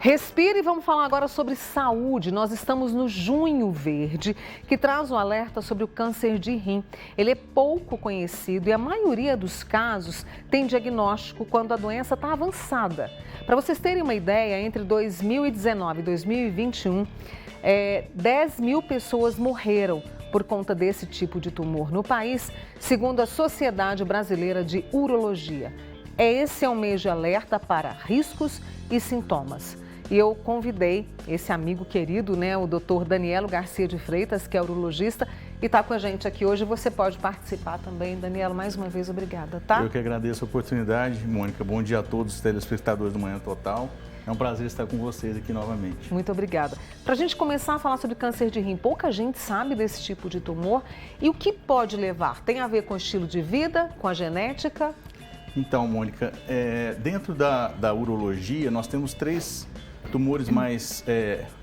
Respire e vamos falar agora sobre saúde. Nós estamos no Junho Verde, que traz um alerta sobre o câncer de rim. Ele é pouco conhecido e a maioria dos casos tem diagnóstico quando a doença está avançada. Para vocês terem uma ideia, entre 2019 e 2021, 10 mil pessoas morreram por conta desse tipo de tumor no país, segundo a Sociedade Brasileira de Urologia. Esse é um mês de alerta para riscos e sintomas. E eu convidei esse amigo querido, o Dr. Danielo Garcia de Freitas, que é urologista, e está com a gente aqui hoje. Você pode participar também. Danielo, mais uma vez, obrigada, tá? Eu que agradeço a oportunidade, Mônica. Bom dia a todos os telespectadores do Manhã Total. É um prazer estar com vocês aqui novamente. Muito obrigada. Para a gente começar a falar sobre câncer de rim, pouca gente sabe desse tipo de tumor. E o que pode levar? Tem a ver com o estilo de vida, com a genética? Então, Mônica, dentro da urologia, nós temos 3 tumores mais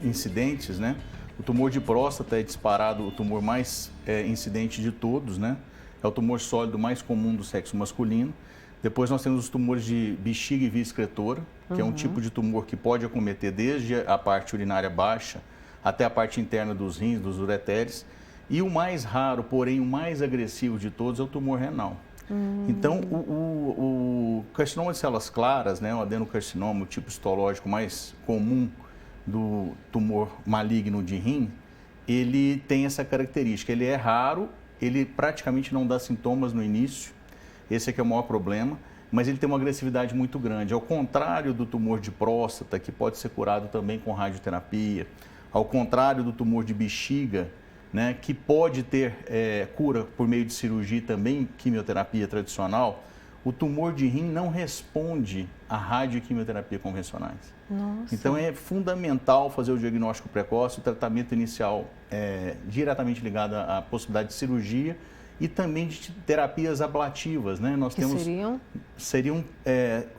incidentes, né? O tumor de próstata é disparado o tumor mais incidente de todos, né? É o tumor sólido mais comum do sexo masculino. Depois nós temos os tumores de bexiga e via excretora, que é um tipo de tumor que pode acometer desde a parte urinária baixa até a parte interna dos rins, dos ureteres. E o mais raro, porém o mais agressivo de todos, é o tumor renal. Então, o carcinoma de células claras, o adenocarcinoma, o tipo histológico mais comum do tumor maligno de rim, ele tem essa característica. Ele é raro, ele praticamente não dá sintomas no início, esse aqui é o maior problema, mas ele tem uma agressividade muito grande. Ao contrário do tumor de próstata, que pode ser curado também com radioterapia, ao contrário do tumor de bexiga, que pode ter cura por meio de cirurgia e também quimioterapia tradicional, o tumor de rim não responde à radio e quimioterapia convencionais. Nossa. Então é fundamental fazer o diagnóstico precoce, o tratamento inicial diretamente ligado à possibilidade de cirurgia e também de terapias ablativas, né? Nós temos seriam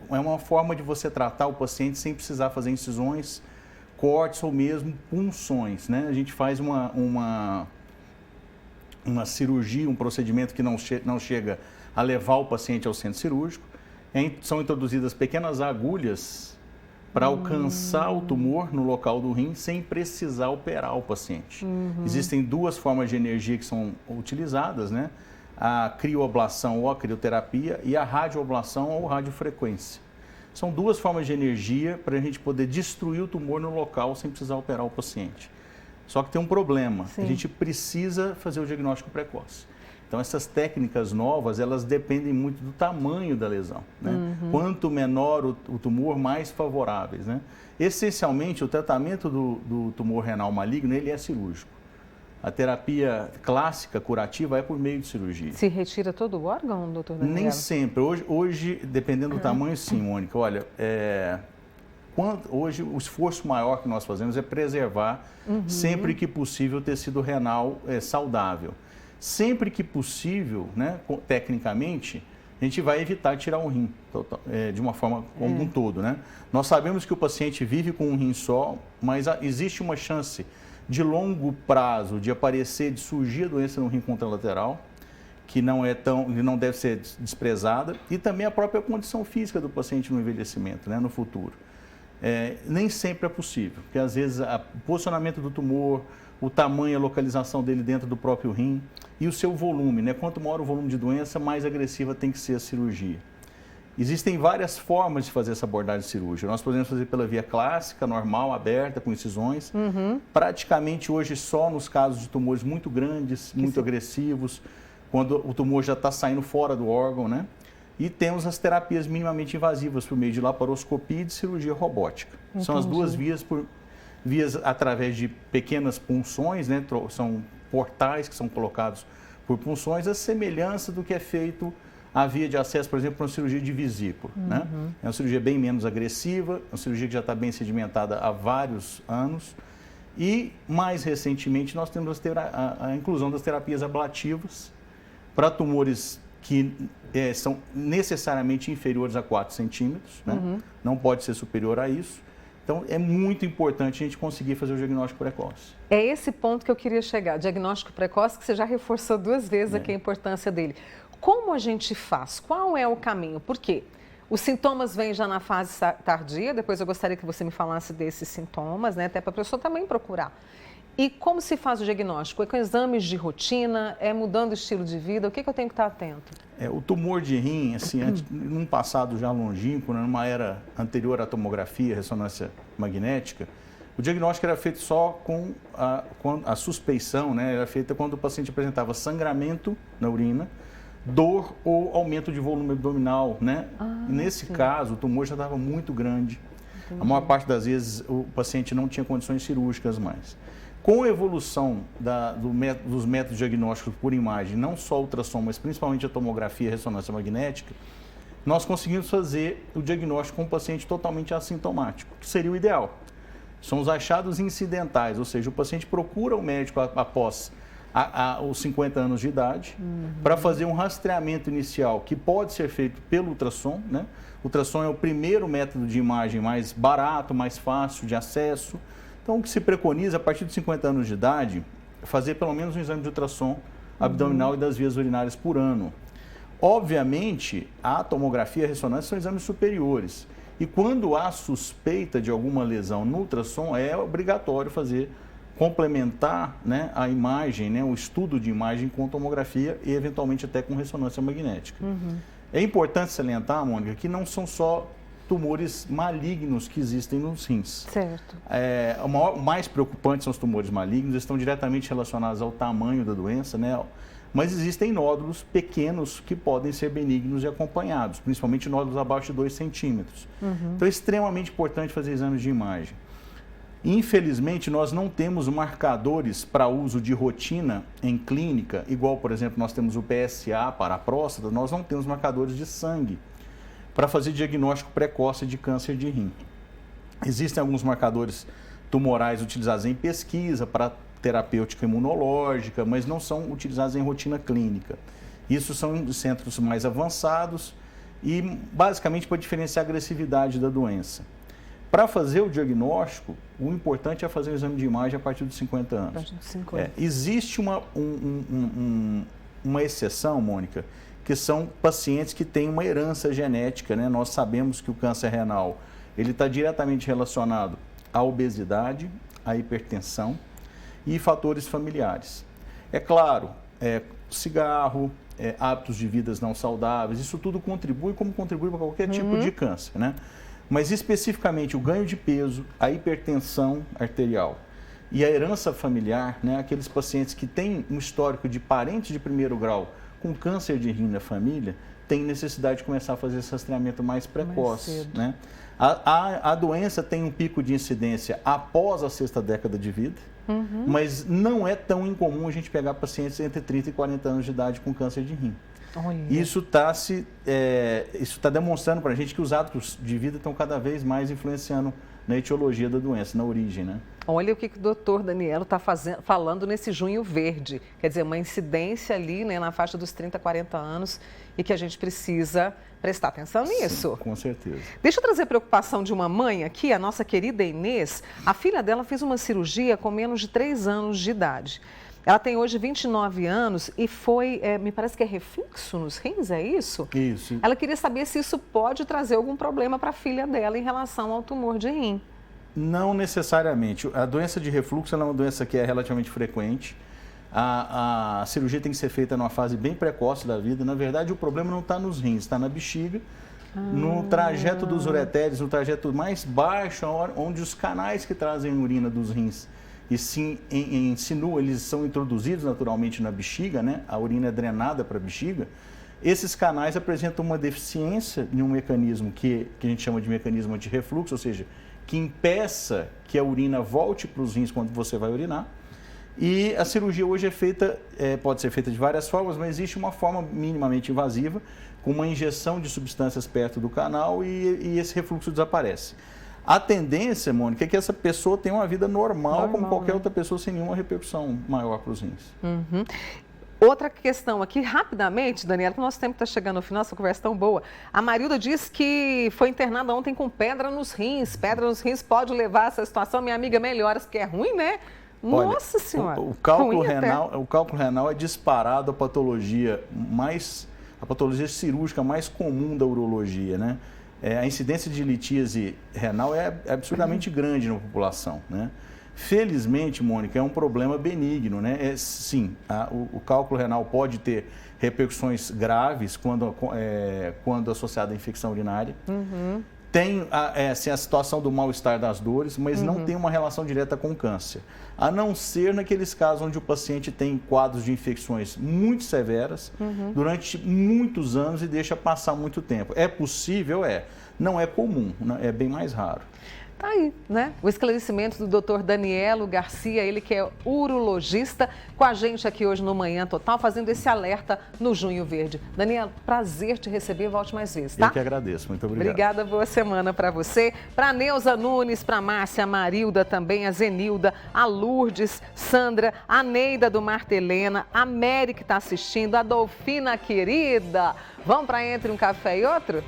uma forma de você tratar o paciente sem precisar fazer incisões, cortes ou mesmo punções, né? A gente faz uma cirurgia, um procedimento que não chega a levar o paciente ao centro cirúrgico. São introduzidas pequenas agulhas para alcançar o tumor no local do rim sem precisar operar o paciente. Existem 2 formas de energia que são utilizadas, né? A crioablação ou a crioterapia e a radioablação ou radiofrequência. São 2 formas de energia para a gente poder destruir o tumor no local sem precisar operar o paciente. Só que tem um problema, a gente precisa fazer o diagnóstico precoce. Então, essas técnicas novas, elas dependem muito do tamanho da lesão, né? Quanto menor o tumor, mais favoráveis, né? Essencialmente, o tratamento do tumor renal maligno, ele é cirúrgico. A terapia clássica, curativa, é por meio de cirurgia. Se retira todo o órgão, doutor Danielo? Nem sempre. Hoje, dependendo do tamanho, sim, Mônica. Olha, hoje o esforço maior que nós fazemos é preservar, sempre que possível, o tecido renal saudável. Sempre que possível, né, tecnicamente, a gente vai evitar tirar um rim, de uma forma como um todo, né? Nós sabemos que o paciente vive com um rim só, mas existe uma chance de longo prazo de aparecer, de surgir a doença no rim contralateral, que não deve ser desprezada, e também a própria condição física do paciente no envelhecimento, né, no futuro. Nem sempre é possível, porque às vezes o posicionamento do tumor, o tamanho, a localização dele dentro do próprio rim e o seu volume, né? Quanto maior o volume de doença, mais agressiva tem que ser a cirurgia. Existem várias formas de fazer essa abordagem cirúrgica. Nós podemos fazer pela via clássica, normal, aberta, com incisões. Praticamente hoje só nos casos de tumores muito grandes, muito agressivos, quando o tumor já está saindo fora do órgão, né? E temos as terapias minimamente invasivas por meio de laparoscopia e de cirurgia robótica. Entendi. São as 2 vias através de pequenas punções, né? São portais que são colocados por punções, a semelhança do que é feito a via de acesso, por exemplo, para uma cirurgia de vesícula, né? É uma cirurgia bem menos agressiva, uma cirurgia que já está bem sedimentada há vários anos. E, mais recentemente, nós temos a inclusão das terapias ablativas para tumores que são necessariamente inferiores a 4 centímetros, né? Não pode ser superior a isso. Então, é muito importante a gente conseguir fazer o diagnóstico precoce. É esse ponto que eu queria chegar, diagnóstico precoce, que você já reforçou 2 vezes aqui a importância dele. Como a gente faz? Qual é o caminho? Por quê? Os sintomas vêm já na fase tardia, depois eu gostaria que você me falasse desses sintomas, né? Até para a pessoa também procurar. E como se faz o diagnóstico? É com exames de rotina? É mudando o estilo de vida? O que eu tenho que estar atento? O tumor de rim, assim, num passado já longínquo, numa era anterior à tomografia, ressonância magnética, o diagnóstico era feito só com a suspeição, né? Era feita quando o paciente apresentava sangramento na urina, dor ou aumento de volume abdominal, né? Nesse caso, o tumor já estava muito grande. Entendi. A maior parte das vezes o paciente não tinha condições cirúrgicas mais. Com a evolução dos métodos diagnósticos por imagem, não só ultrassom, mas principalmente a tomografia e a ressonância magnética, nós conseguimos fazer o diagnóstico com um paciente totalmente assintomático, que seria o ideal. São os achados incidentais, ou seja, o paciente procura o médico após os 50 anos de idade para fazer um rastreamento inicial, que pode ser feito pelo ultrassom, né? O ultrassom é o primeiro método de imagem mais barato, mais fácil de acesso. Então, o que se preconiza, a partir dos 50 anos de idade, fazer pelo menos um exame de ultrassom abdominal e das vias urinárias por ano. Obviamente, a tomografia e a ressonância são exames superiores. E quando há suspeita de alguma lesão no ultrassom, é obrigatório complementar, né, a imagem, né, o estudo de imagem com tomografia e, eventualmente, até com ressonância magnética. É importante salientar, Mônica, que não são só tumores malignos que existem nos rins. Certo. O mais preocupante são os tumores malignos, estão diretamente relacionados ao tamanho da doença, né? Mas existem nódulos pequenos que podem ser benignos e acompanhados, principalmente nódulos abaixo de 2 centímetros. Então é extremamente importante fazer exames de imagem. Infelizmente, nós não temos marcadores para uso de rotina em clínica, igual, por exemplo, nós temos o PSA para a próstata, nós não temos marcadores de sangue para fazer diagnóstico precoce de câncer de rim. Existem alguns marcadores tumorais utilizados em pesquisa para terapêutica imunológica, mas não são utilizados em rotina clínica. Isso são em centros mais avançados e basicamente para diferenciar a agressividade da doença. Para fazer o diagnóstico, o importante é fazer o exame de imagem a partir dos 50 anos. A partir dos 50. Existe uma exceção, Mônica, que são pacientes que têm uma herança genética, né? Nós sabemos que o câncer renal ele está diretamente relacionado à obesidade, à hipertensão e fatores familiares. É claro, cigarro, hábitos de vidas não saudáveis, isso tudo contribui como contribui para qualquer tipo de câncer, né? Mas especificamente o ganho de peso, a hipertensão arterial e a herança familiar, né? Aqueles pacientes que têm um histórico de parentes de primeiro grau com câncer de rim na família, tem necessidade de começar a fazer esse rastreamento mais precoce, né? A doença tem um pico de incidência após a 6ª década de vida, mas não é tão incomum a gente pegar pacientes entre 30 e 40 anos de idade com câncer de rim. Olha. Isso está demonstrando para a gente que os hábitos de vida estão cada vez mais influenciando na etiologia da doença, na origem, né? Olha o que o doutor Danielo está falando nesse junho verde. Quer dizer, uma incidência ali, né, na faixa dos 30, 40 anos e que a gente precisa prestar atenção nisso. Sim, com certeza. Deixa eu trazer a preocupação de uma mãe aqui, a nossa querida Inês. A filha dela fez uma cirurgia com menos de 3 anos de idade. Ela tem hoje 29 anos e me parece que é refluxo nos rins, é isso? Isso. Ela queria saber se isso pode trazer algum problema para a filha dela em relação ao tumor de rim. Não necessariamente. A doença de refluxo é uma doença que é relativamente frequente. A cirurgia tem que ser feita numa fase bem precoce da vida. Na verdade, o problema não está nos rins, está na bexiga, no trajeto dos ureteres, no trajeto mais baixo, onde os canais que trazem urina dos rins e sim, eles são introduzidos naturalmente na bexiga, né? A urina é drenada para a bexiga. Esses canais apresentam uma deficiência em um mecanismo que a gente chama de mecanismo antirrefluxo, ou seja, que impeça que a urina volte para os rins quando você vai urinar. E a cirurgia hoje pode ser feita de várias formas, mas existe uma forma minimamente invasiva, com uma injeção de substâncias perto do canal e esse refluxo desaparece. A tendência, Mônica, é que essa pessoa tenha uma vida normal como qualquer outra pessoa, sem nenhuma repercussão maior para os rins. Outra questão aqui, rapidamente, Daniela, que o nosso tempo está chegando ao final, essa conversa tão boa. A Marilda disse que foi internada ontem com pedra nos rins. Pedra nos rins pode levar a essa situação. Minha amiga melhora, porque é ruim, né? Nossa Senhora! O cálculo renal é disparado a patologia cirúrgica mais comum da urologia, né? a incidência de litíase renal é absurdamente grande na população, né? Felizmente, Mônica, é um problema benigno, né? Sim, o cálculo renal pode ter repercussões graves quando associado à infecção urinária. Tem a situação do mal-estar das dores, mas não tem uma relação direta com o câncer. A não ser naqueles casos onde o paciente tem quadros de infecções muito severas durante muitos anos e deixa passar muito tempo. É possível? É. Não é comum, né? É bem mais raro. Tá aí, né? O esclarecimento do Dr. Danielo Garcia, ele que é urologista, com a gente aqui hoje no Manhã Total, fazendo esse alerta no Junho Verde. Danielo, prazer te receber, volte mais vezes, tá? Eu que agradeço, muito obrigado. Obrigada, boa semana para você. Para Neuza Nunes, para Márcia, a Marilda também, a Zenilda, a Lourdes, Sandra, a Neida do Marta Helena, a Mary que está assistindo, a Dolfina querida. Vamos para Entre um Café e Outro?